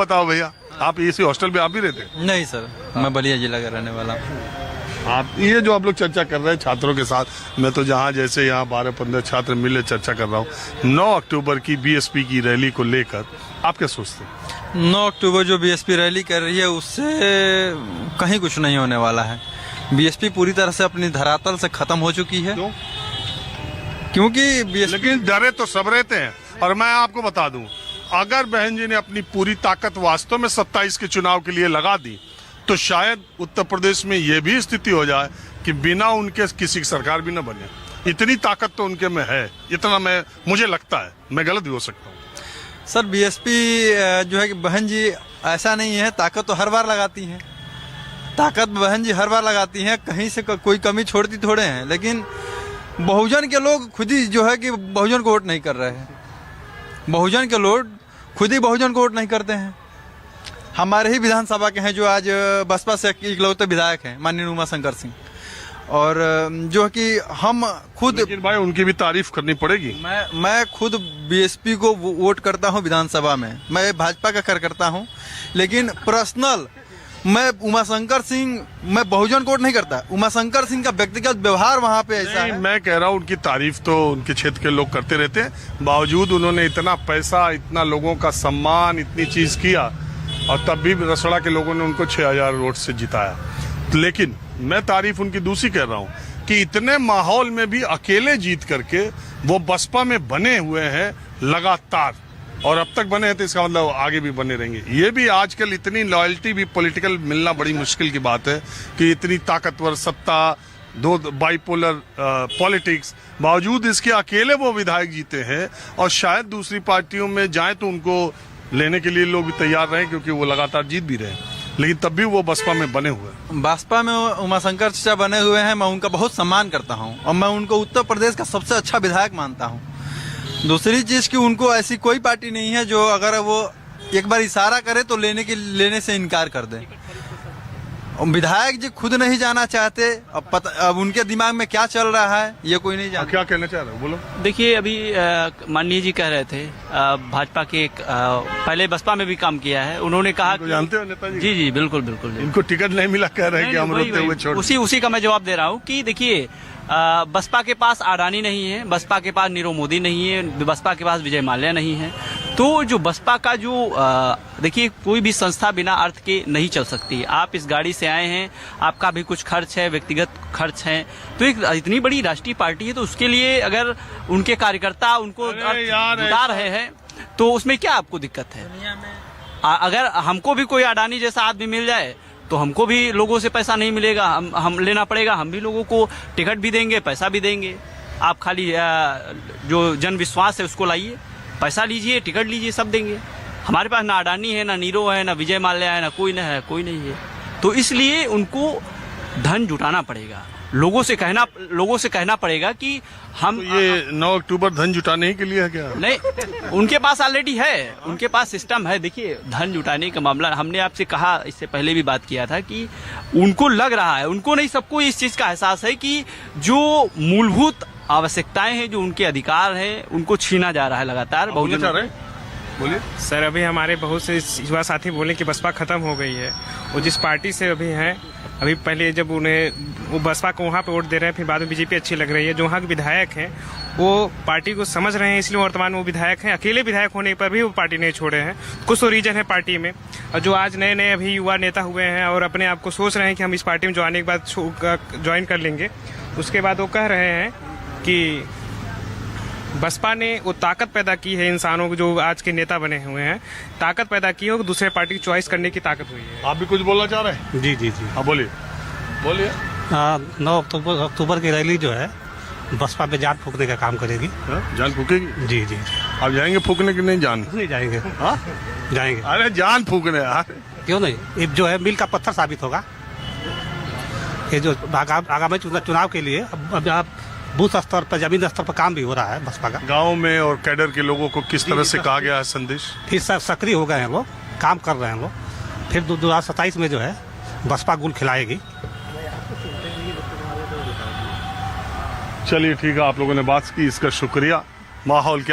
बताओ भैया, आप इसी हॉस्टल में आप भी रहते हैं? नहीं सर, मैं बलिया जिला का रहने वाला हूँ। आप ये जो आप लोग चर्चा कर रहे हैं छात्रों के साथ, मैं तो जहाँ जैसे यहाँ 12-15 छात्र मिले चर्चा कर रहा हूँ 9 अक्टूबर की बीएसपी की रैली को लेकर आप क्या सोचते हैं? 9 अक्टूबर जो बीएसपी रैली कर रही है उससे कहीं कुछ नहीं होने वाला है। बीएसपी पूरी तरह से अपनी धरातल से खत्म हो चुकी है। क्यों? क्योंकि बीएसपी लेकिन डरे तो सब रहते हैं। और मैं आपको बता दूं, अगर बहन जी ने अपनी पूरी ताकत वास्तव में 27 के चुनाव के लिए लगा दी तो शायद उत्तर प्रदेश में ये भी स्थिति हो जाए कि बिना उनके किसी की सरकार भी न बने। इतनी ताकत तो उनके में है, इतना मुझे लगता है, मैं गलत भी हो सकता हूँ। सर बीएसपी जो है कि बहन जी ऐसा नहीं है, ताकत तो हर बार लगाती हैं, ताकत बहन जी हर बार लगाती हैं, कहीं से कोई कमी छोड़ती थोड़े हैं। लेकिन बहुजन के लोग खुद ही जो है कि बहुजन को वोट नहीं कर रहे हैं। बहुजन के लोग खुद ही बहुजन को वोट नहीं करते हैं। हमारे ही विधानसभा के हैं जो आज बसपा से इकलौते विधायक हैं, माननीय उमाशंकर सिंह, और जो कि हम खुद, लेकिन भाई उनकी भी तारीफ करनी पड़ेगी। मैं खुद बीएसपी को वोट करता हूं विधानसभा में, मैं भाजपा का कार्यकर्ता हूं, लेकिन पर्सनल मैं उमाशंकर सिंह, मैं बहुजन को वोट नहीं करता। उमाशंकर सिंह का व्यक्तिगत व्यवहार वहां पे ऐसा है। मैं कह रहा हूं उनकी तारीफ तो उनके क्षेत्र के लोग करते रहते हैं, बावजूद उन्होंने इतना पैसा, इतना लोगों का सम्मान, इतनी चीज किया, और तब भी रसोड़ा के लोगों ने उनको 6000 वोट से जिताया। लेकिन मैं तारीफ उनकी दूसरी कर रहा हूं कि इतने माहौल में भी अकेले जीत करके वो बसपा में बने हुए हैं लगातार, और अब तक बने हैं तो इसका मतलब आगे भी बने रहेंगे। ये भी आजकल इतनी लॉयल्टी भी पॉलिटिकल मिलना बड़ी मुश्किल की बात है कि इतनी ताकतवर सत्ता, दो बाइपोलर पॉलिटिक्स, बावजूद इसके अकेले वो विधायक जीते हैं। और शायद दूसरी पार्टियों में जाए तो उनको लेने के लिए लोग भी तैयार रहे, क्योंकि वो लगातार जीत भी रहे, लेकिन तब भी वो बसपा में बने हुए हैं। बसपा में उमाशंकर चाचा बने हुए हैं, मैं उनका बहुत सम्मान करता हूं, और मैं उनको उत्तर प्रदेश का सबसे अच्छा विधायक मानता हूं। दूसरी चीज कि उनको ऐसी कोई पार्टी नहीं है जो अगर वो एक बार इशारा करे तो लेने से इनकार कर दे। विधायक जी खुद नहीं जाना चाहते, अब उनके दिमाग में क्या चल रहा है ये कोई नहीं जानता। क्या कहना चाह रहे हो, बोलो। देखिए, अभी माननीय जी कह रहे थे भाजपा के पहले बसपा में भी काम किया है, उन्होंने कहा कि जानते हो नेताजी? जी जी बिल्कुल बिल्कुल। इनको टिकट नहीं मिला, कह रहे हैं कि हम रोकते हुए छोड़। उसी का मैं जवाब दे रहा हूँ कि देखिए, बसपा के पास अडानी नहीं है, बसपा के पास नीरव मोदी नहीं है, बसपा के पास विजय माल्या नहीं है। तो जो बसपा का जो देखिए, कोई भी संस्था बिना अर्थ के नहीं चल सकती। आप इस गाड़ी से आए हैं, आपका भी कुछ खर्च है, व्यक्तिगत खर्च है, तो एक इतनी बड़ी राष्ट्रीय पार्टी है, तो उसके लिए अगर उनके कार्यकर्ता उनको जुटा रहे हैं तो उसमें क्या आपको दिक्कत है? अगर हमको भी कोई अडानी जैसा आदमी मिल जाए तो हमको भी लोगों से पैसा नहीं मिलेगा, हम लेना पड़ेगा, हम भी लोगों को टिकट भी देंगे, पैसा भी देंगे। आप खाली जो जन विश्वास है उसको लाइए, पैसा लीजिए, टिकट लीजिए, सब देंगे। हमारे पास ना अडानी है, ना नीरो है, ना विजय माल्या है, ना कोई नहीं है। तो इसलिए उनको धन जुटाना पड़ेगा, लोगों से कहना पड़ेगा कि हम तो ये 9 अक्टूबर धन जुटाने के लिए है क्या? नहीं, उनके पास ऑलरेडी है, उनके पास सिस्टम है। देखिए, धन जुटाने का मामला हमने आपसे कहा, इससे पहले भी बात किया था कि उनको लग रहा है, उनको नहीं, सबको इस चीज का एहसास है कि जो मूलभूत आवश्यकताएं हैं, जो उनके अधिकार हैं, उनको छीना जा रहा है लगातार। बोलिए सर। अभी हमारे बहुत से युवा साथी बोले कि बसपा खत्म हो गई है, वो जिस पार्टी से अभी हैं, अभी पहले जब वो बसपा को वहाँ पे वोट दे रहे हैं, फिर बाद में बीजेपी अच्छी लग रही है। जो वहाँ के विधायक हैं वो पार्टी को समझ रहे हैं, इसलिए वर्तमान में वो विधायक हैं। अकेले विधायक होने पर भी वो पार्टी नहीं छोड़े हैं। कुछ तो रीजन है पार्टी में। और जो आज नए अभी युवा नेता हुए हैं और अपने आप को सोच रहे हैं कि हम इस पार्टी में आने के बाद ज्वाइन कर लेंगे, उसके बाद वो कह रहे हैं कि बसपा ने वो ताकत पैदा की है इंसानों को, जो आज के नेता बने हुए हैं, ताकत पैदा की है, दूसरे पार्टी की चॉइस करने की ताकत हुई है। आप भी कुछ बोलना चाह रहे हैं? जी। हाँ बोलिए। 9 अक्टूबर की रैली जो है बसपा पे जान फूकने का काम करेगी। जान फूकेगी? जी। आप जाएंगे फूकने की? नहीं जान नहीं जाएंगे। हाँ जाएंगे। अरे जान फूकने यार, क्यों नहीं? ये जो है मील का पत्थर साबित होगा। ये जो आगामी चुनाव के लिए अब आप बूथ स्तर पर, जमीन स्तर पर काम भी हो रहा है बसपा का। गांव में और कैडर के लोगों को किस तरह से कहा गया है संदेश? फिर सक्रिय हो गए हैं लोग, काम कर रहे हैं लोग। फिर 2027 में जो है बसपा गुल खिलाएगी। चलिए ठीक है, आप लोगों ने बात की, इसका शुक्रिया। माहौल क्या